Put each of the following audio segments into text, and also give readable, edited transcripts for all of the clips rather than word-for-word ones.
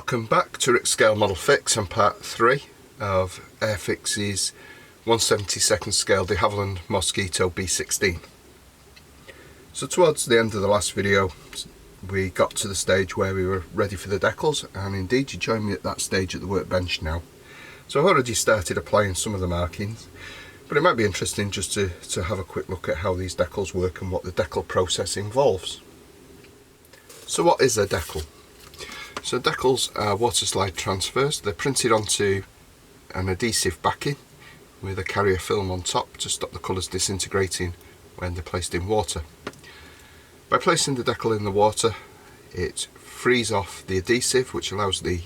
Welcome back to Rick's Scale Model Fix and part 3 of Airfix's 1/72nd scale de Havilland Mosquito B16. So towards the end of the last video we got to the stage where we were ready for the decals, and indeed you join me at that stage at the workbench now. So I've already started applying some of the markings, but it might be interesting just to have a quick look at how these decals work and what the decal process involves. So what is a decal? So decals are water slide transfers. They're printed onto an adhesive backing with a carrier film on top to stop the colours disintegrating when they're placed in water. By placing the decal in the water, it frees off the adhesive, which allows the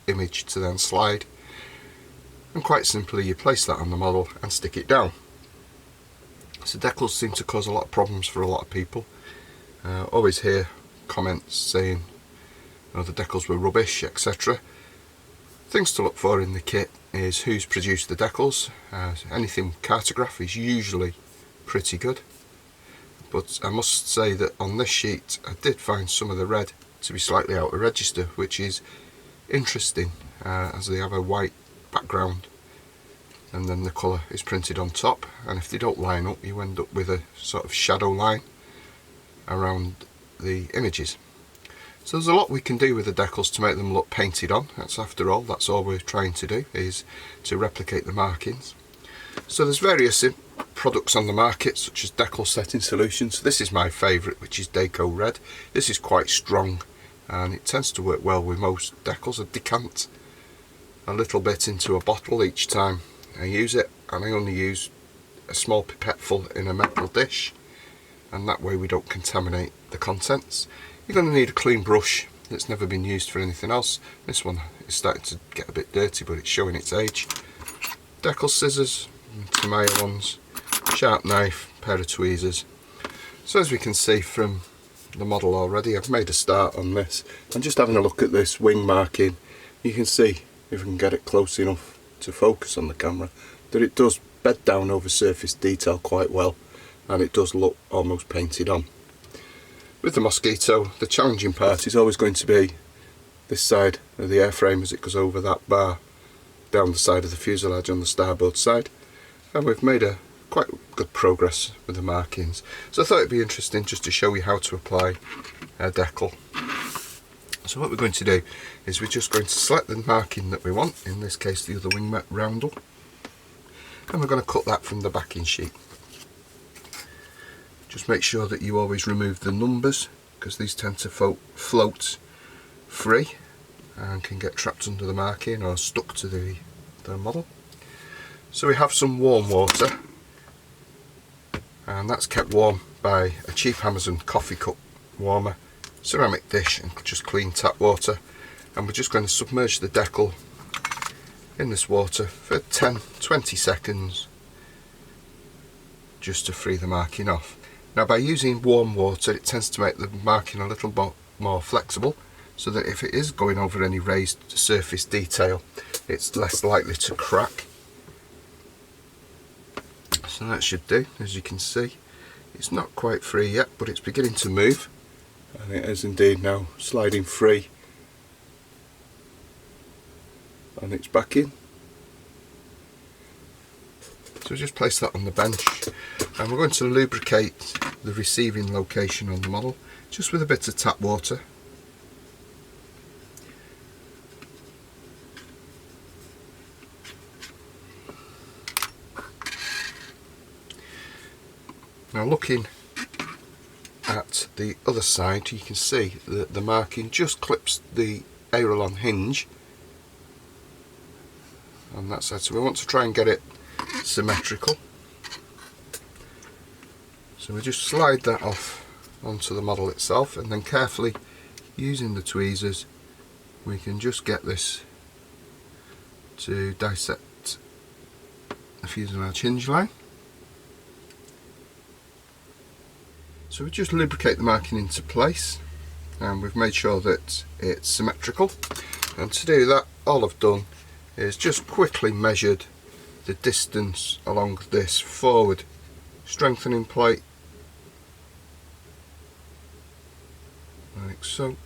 image to then slide, and quite simply you place that on the model and stick it down. So decals seem to cause a lot of problems for a lot of people. Always hear comments saying the decals were rubbish, etc. Things to look for in the kit is who's produced the decals. Anything cartograph is usually pretty good, but I must say that on this sheet I did find some of the red to be slightly out of register, which is interesting as they have a white background and then the colour is printed on top, and if they don't line up you end up with a sort of shadow line around the images. So there's a lot we can do with the decals to make them look painted on. After all, that's all we're trying to do, is to replicate the markings. So there's various products on the market such as decal setting solutions. This is my favourite, which is Decal Red. This is quite strong and it tends to work well with most decals. I decant a little bit into a bottle each time I use it, and I only use a small pipette in a metal dish, and that way we don't contaminate the contents. You're going to need a clean brush that's never been used for anything else. This one is starting to get a bit dirty, but it's showing its age. Decal scissors, Tamiya ones, sharp knife, pair of tweezers. So as we can see from the model already, I've made a start on this. And just having a look at this wing marking, you can see, if we can get it close enough to focus on the camera, that it does bed down over surface detail quite well, and it does look almost painted on. With the Mosquito, the challenging part is always going to be this side of the airframe as it goes over that bar down the side of the fuselage on the starboard side, and we've made a quite good progress with the markings. So I thought it'd be interesting just to show you how to apply a decal. So what we're going to do is we're just going to select the marking that we want, in this case the other wing roundel, and we're going to cut that from the backing sheet. Just make sure that you always remove the numbers, because these tend to float free and can get trapped under the marking or stuck to the model. So we have some warm water, and that's kept warm by a cheap Amazon coffee cup warmer, ceramic dish and just clean tap water, and we're just going to submerge the decal in this water for 10-20 seconds just to free the marking off. Now by using warm water it tends to make the marking a little more flexible, so that if it is going over any raised surface detail it's less likely to crack. So that should do. As you can see, it's not quite free yet, but it's beginning to move, and it is indeed now sliding free on its backing. So just place that on the bench, and we're going to lubricate the receiving location on the model just with a bit of tap water. Now looking at the other side, you can see that the marking just clips the aileron hinge on that side, so we want to try and get it symmetrical. So we just slide that off onto the model itself, and then carefully using the tweezers we can just get this to dissect the fuselage hinge line. So we just lubricate the marking into place, and we've made sure that it's symmetrical, and to do that all I've done is just quickly measured the distance along this forward strengthening plate, like so,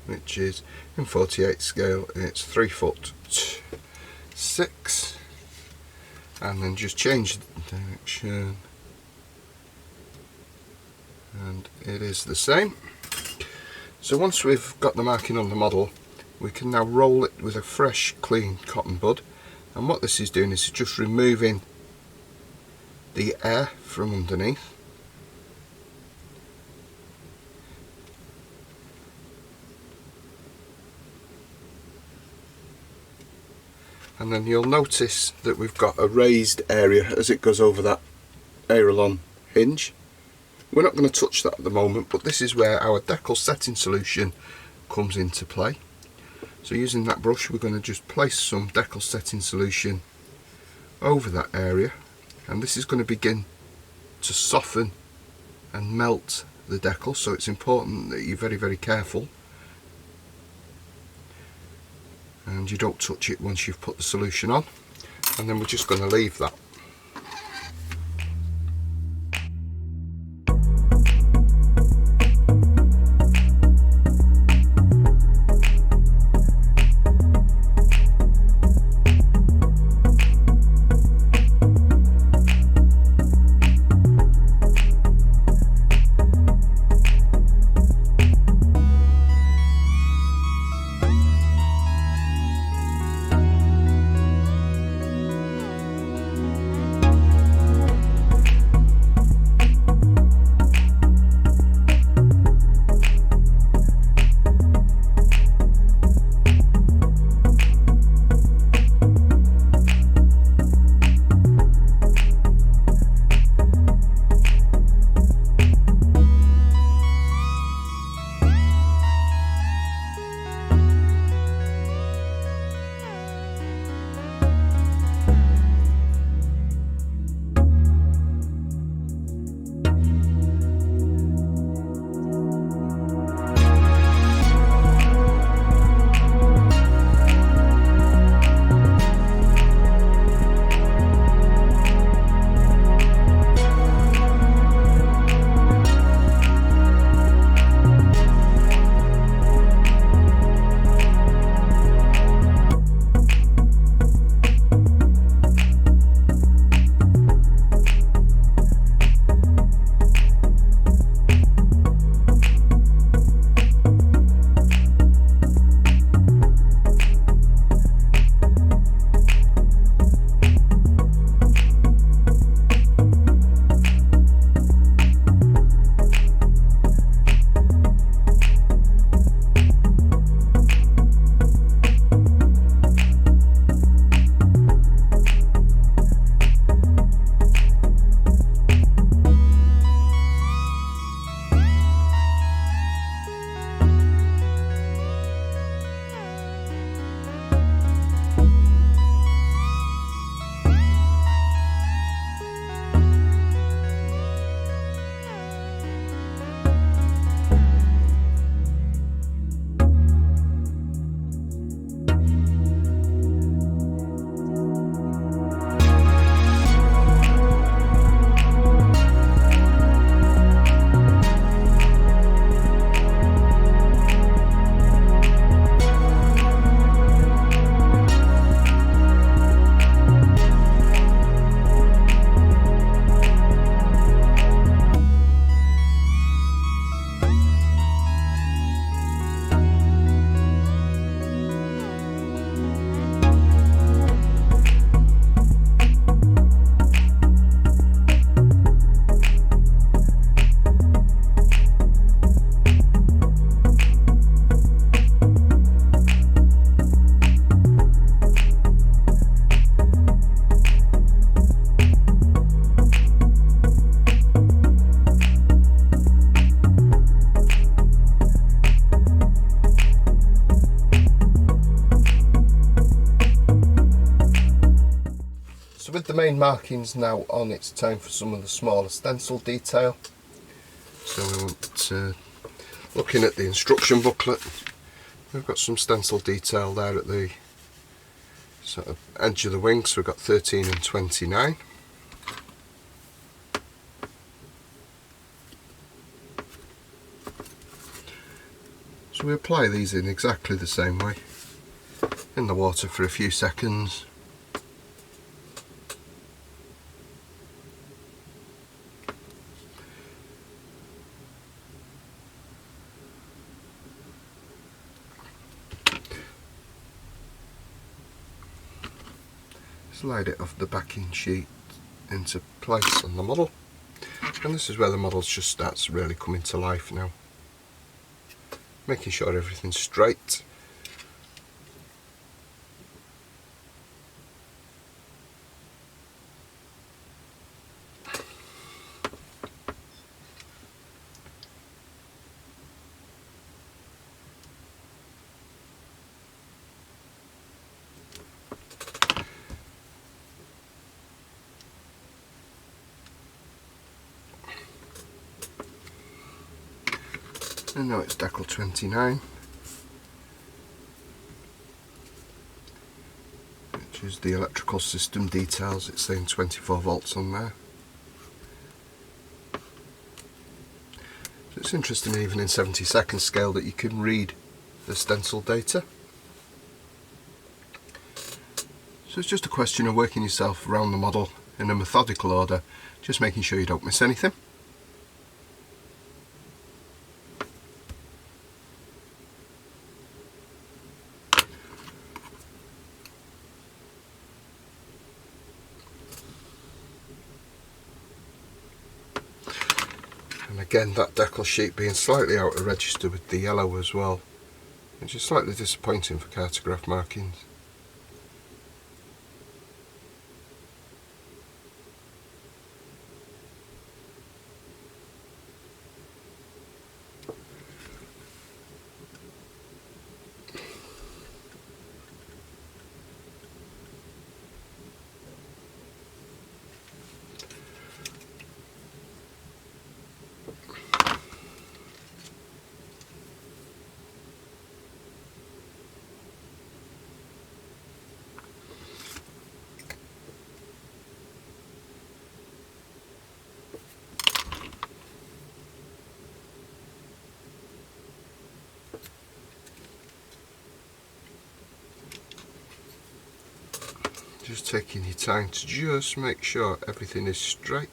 which is in 48 scale, and it's 3'6", and then just change the direction and it is the same. So once we've got the marking on the model, we can now roll it with a fresh clean cotton bud, and what this is doing is just removing the air from underneath. And then you'll notice that we've got a raised area as it goes over that aileron hinge. We're not going to touch that at the moment, but this is where our Decal setting solution comes into play. So using that brush, we're going to just place some Decal setting solution over that area, and this is going to begin to soften and melt the Decal, so it's important that you're very, very careful and you don't touch it once you've put the solution on. And then we're just going to leave that. with the main markings now on, it's time for some of the smaller stencil detail. So we want looking at the instruction booklet, we've got some stencil detail there at the sort of edge of the wing, so we've got 13 and 29. So So we apply these in exactly the same way, in the water for a few seconds. Slide it off the backing sheet into place on the model, and this is where the model just starts really coming to life now. Making sure everything's straight. And now it's Decal 29, which is the electrical system details. It's saying 24 volts on there. So it's interesting, even in 70-second scale, that you can read the stencil data. So it's just a question of working yourself around the model in a methodical order, just making sure you don't miss anything. And again, that decal sheet being slightly out of register with the yellow as well, which is slightly disappointing for cartograph markings. Just taking your time to just make sure everything is straight.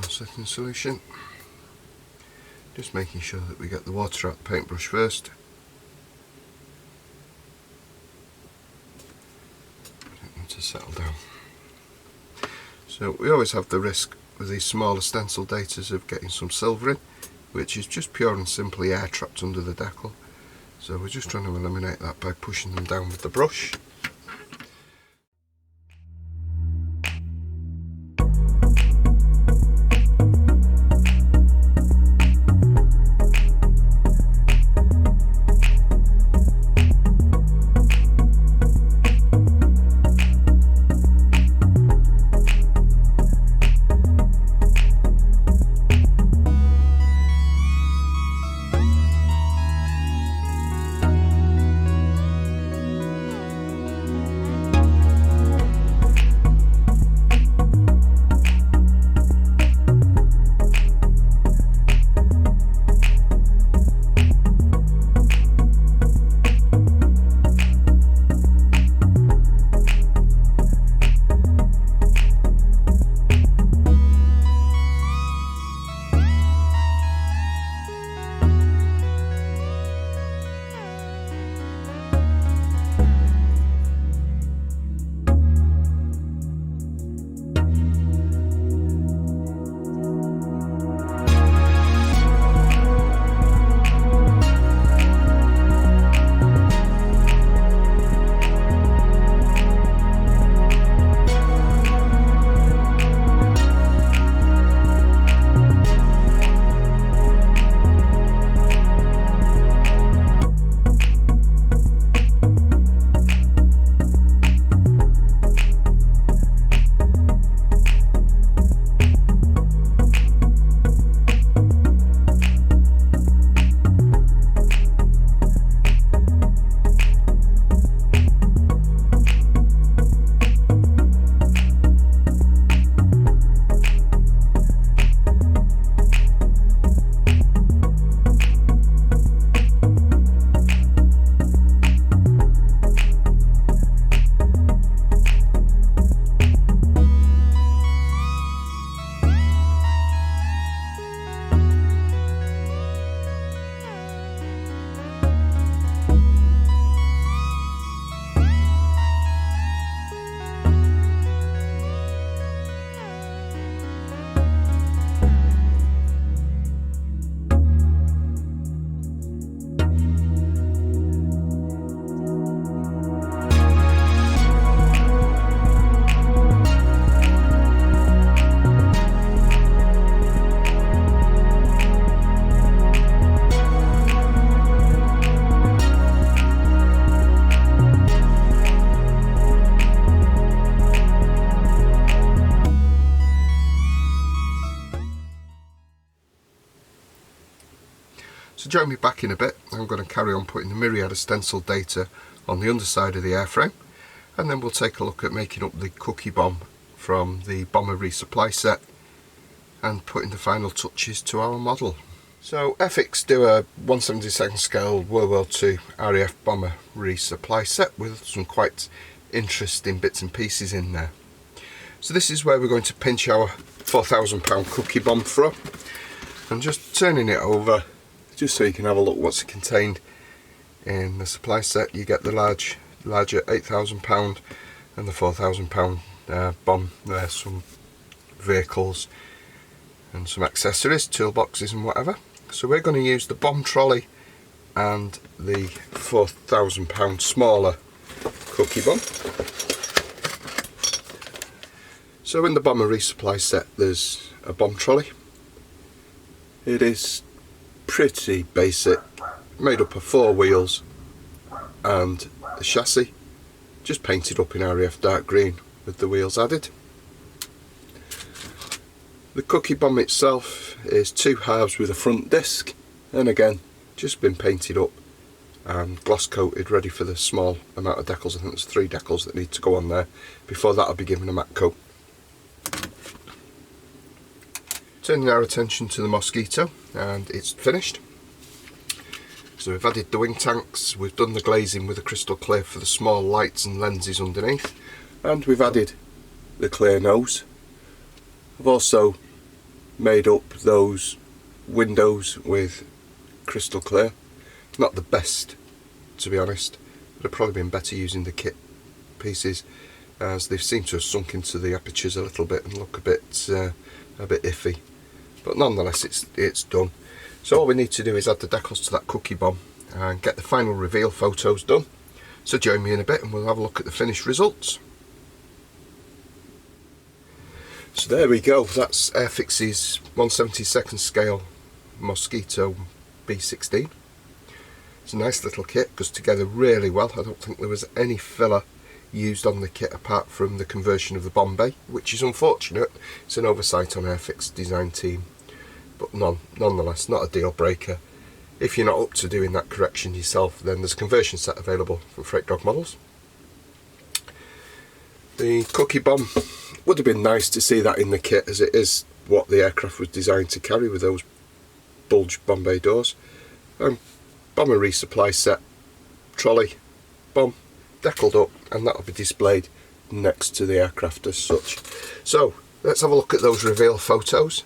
Second solution, just making sure that we get the water out the paintbrush first. Get them to settle down. So we always have the risk with these smaller stencil datas of getting some silvering, which is just pure and simply air trapped under the decal. So we're just trying to eliminate that by pushing them down with the brush. So join me back in a bit. I'm going to carry on putting the myriad of stencil data on the underside of the airframe, and then we'll take a look at making up the cookie bomb from the bomber resupply set and putting the final touches to our model. So Airfix do a 1/72 scale World War II RAF bomber resupply set with some quite interesting bits and pieces in there. So this is where we're going to pinch our £4,000 cookie bomb from, and just turning it over just so you can have a look what's contained in the supply set. You get the larger £8,000 and the £4,000 bomb. There's some vehicles and some accessories, toolboxes and whatever. So we're going to use the bomb trolley and the £4,000 smaller cookie bomb. So in the bomber resupply set there's a bomb trolley. It is pretty basic, made up of 4 wheels and the chassis, just painted up in RAF dark green with the wheels added. The cookie bomb itself is 2 halves with a front disc, and again just been painted up and gloss coated, ready for the small amount of decals. I think there's 3 decals that need to go on there before that'll be given a matte coat. Turning our attention to the Mosquito, and it's finished. So we've added the wing tanks, we've done the glazing with a crystal clear for the small lights and lenses underneath, and we've added the clear nose. I've also made up those windows with crystal clear. Not the best, to be honest. Would have probably been better using the kit pieces, as they seem to have sunk into the apertures a little bit and look a bit iffy. But nonetheless, it's done. So all we need to do is add the decals to that cookie bomb and get the final reveal photos done. So join me in a bit and we'll have a look at the finished results. So there we go, that's Airfix's 1/72 scale Mosquito B16. It's a nice little kit, goes together really well. I don't think there was any filler used on the kit apart from the conversion of the bomb bay, which is unfortunate. It's an oversight on Airfix design team, but nonetheless not a deal breaker. If you're not up to doing that correction yourself, then there's a conversion set available for Freight Dog models. The cookie bomb would have been nice to see that in the kit, as it is what the aircraft was designed to carry with those bulge bomb bay doors. Bomber resupply set, trolley, bomb, decaled up, and that'll be displayed next to the aircraft as such. So let's have a look at those reveal photos.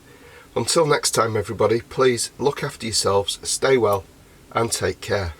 Until next time everybody, please look after yourselves, stay well and take care.